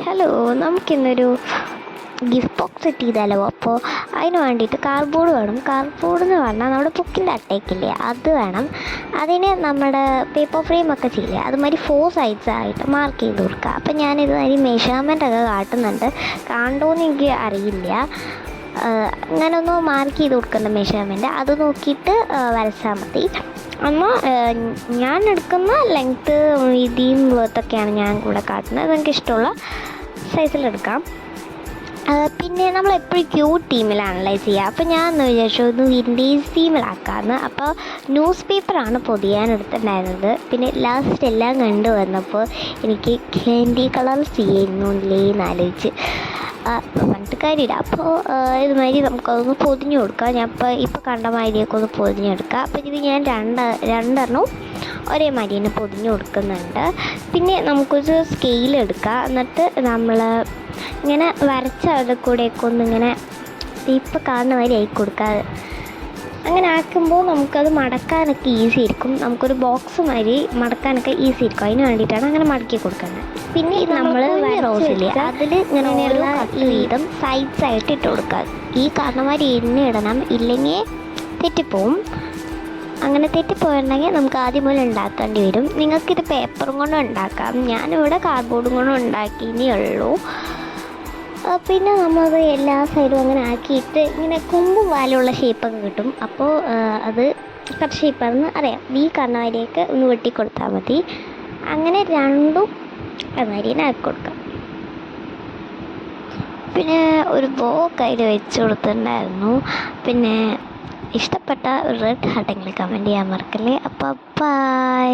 Hello, നമുക്കിന്നൊരു gift box set ചെയ്താലോ? അപ്പോൾ അതിന് വേണ്ടിയിട്ട് കാർഡ്ബോർഡ് വേണം. കാർഡ്ബോർഡ് എന്ന് പറഞ്ഞാൽ നമ്മുടെ ബുക്കിൻ്റെ അട്ടയ്ക്കില്ലേ, അത് വേണം. അതിന് നമ്മുടെ പേപ്പർ ഫ്രെയിമൊക്കെ ചെയ്യില്ലേ, അതുമാതിരി 4 സൈഡ്സ് ആയിട്ട് മാർക്ക് ചെയ്ത് കൊടുക്കുക. അപ്പം ഞാനിത് അതിന് മെഷർമെൻറ്റൊക്കെ കാട്ടുന്നുണ്ട്, കാണുമോയെന്ന് എനിക്ക് അറിയില്ല. അങ്ങനെ ഒന്ന് മാർക്ക് ചെയ്ത് കൊടുക്കേണ്ട മെഷർമെൻറ്റ്, അത് നോക്കിയിട്ട് വരച്ചാൽ മതി. എന്നാൽ ഞാൻ എടുക്കുന്ന ലെങ്ത്ത്, വീതിയും വേർത്തൊക്കെയാണ് ഞാൻ ഇവിടെ കാട്ടുന്നത്. നിങ്ങൾക്ക് ഇഷ്ടമുള്ള സൈസിലെടുക്കാം. പിന്നെ നമ്മൾ എപ്പോഴും ക്യൂട്ട് തീമിലാണല്ലേ ചെയ്യുക. അപ്പോൾ ഞാൻ എന്ന് വിചാരിച്ചു ഒന്ന് വിൻറ്റേജ് തീമിലാക്കാമെന്ന്. അപ്പോൾ ന്യൂസ് പേപ്പറാണ് പൊതിയാൻ എടുത്തിട്ടുണ്ടായിരുന്നത്. പിന്നെ ലാസ്റ്റ് എല്ലാം കണ്ടു വന്നപ്പോൾ എനിക്ക് ക്യാൻഡി കളർ ചെയ്യുന്നില്ലേ എന്നാലോചിച്ച് പറഞ്ഞിട്ട് കാര്യമില്ല. അപ്പോൾ ഇതുമാതിരി നമുക്കതൊന്ന് പൊതിഞ്ഞു കൊടുക്കാം. ഞാൻ ഇപ്പോൾ കണ്ട മാതിരിയൊക്കെ ഒന്ന് പൊതിഞ്ഞെടുക്കുക. അപ്പോൾ ഇത് ഞാൻ രണ്ടെണ്ണവും ഒരേ മാതിരി തന്നെ പൊതിഞ്ഞു കൊടുക്കുന്നുണ്ട്. പിന്നെ നമുക്കൊരു സ്കെയിലെടുക്കുക. എന്നിട്ട് നമ്മൾ ഇങ്ങനെ വരച്ച അതിൽ കൂടെയൊക്കെ ഒന്നിങ്ങനെ ഇപ്പോൾ കാണുന്ന മാതിരി ആക്കി കൊടുക്കുക. അങ്ങനെ ആക്കുമ്പോൾ നമുക്കത് മടക്കാനൊക്കെ ഈസി ആയിരിക്കും. നമുക്കൊരു ബോക്സ് മാതിരി മടക്കാനൊക്കെ ഈസി ആയിരിക്കും. അതിന് വേണ്ടിയിട്ടാണ് അങ്ങനെ മടക്കി കൊടുക്കുന്നത്. പിന്നെ നമ്മൾ റോസില്ലേ, അതിൽ ഇങ്ങനെയുള്ള വീതം സൈഡ്സായിട്ട് ഇട്ട് കൊടുക്കുക. ഈ കാരണമാതിരി എണ്ണ ഇടണം, ഇല്ലെങ്കിൽ തെറ്റിപ്പോവും. അങ്ങനെ തെറ്റിപ്പോയിട്ടുണ്ടെങ്കിൽ നമുക്ക് ആദ്യം മുതൽ ഉണ്ടാക്കേണ്ടി വരും. നിങ്ങൾക്കിത് പേപ്പറും കൊണ്ടും ഉണ്ടാക്കാം. ഞാനിവിടെ കാർഡ്ബോർഡും കൊണ്ടും ഉണ്ടാക്കിയേ ഉള്ളൂ. പിന്നെ നമ്മളത് എല്ലാ സൈഡും അങ്ങനെ ആക്കിയിട്ട് ഇങ്ങനെ കൊമ്പും വാലുള്ള ഷേപ്പൊക്കെ കിട്ടും. അപ്പോൾ അത് കട്ട് ഷേപ്പാണെന്ന് അറിയാം. ഈ കണ്ണാരിയൊക്കെ ഒന്ന് വെട്ടിക്കൊടുത്താൽ മതി. അങ്ങനെ രണ്ടും കണ്ണാരിനെ ആക്കി കൊടുക്കാം. പിന്നെ ഒരു ബോ കയ്യിൽ വെച്ച് കൊടുത്തിട്ടുണ്ടായിരുന്നു. പിന്നെ ഇഷ്ടപ്പെട്ട റെഡ് ഹാർട്ടെങ്കിലും കമൻറ്റ് ചെയ്യാൻ മറക്കല്ലേ. അപ്പോൾ ബൈ.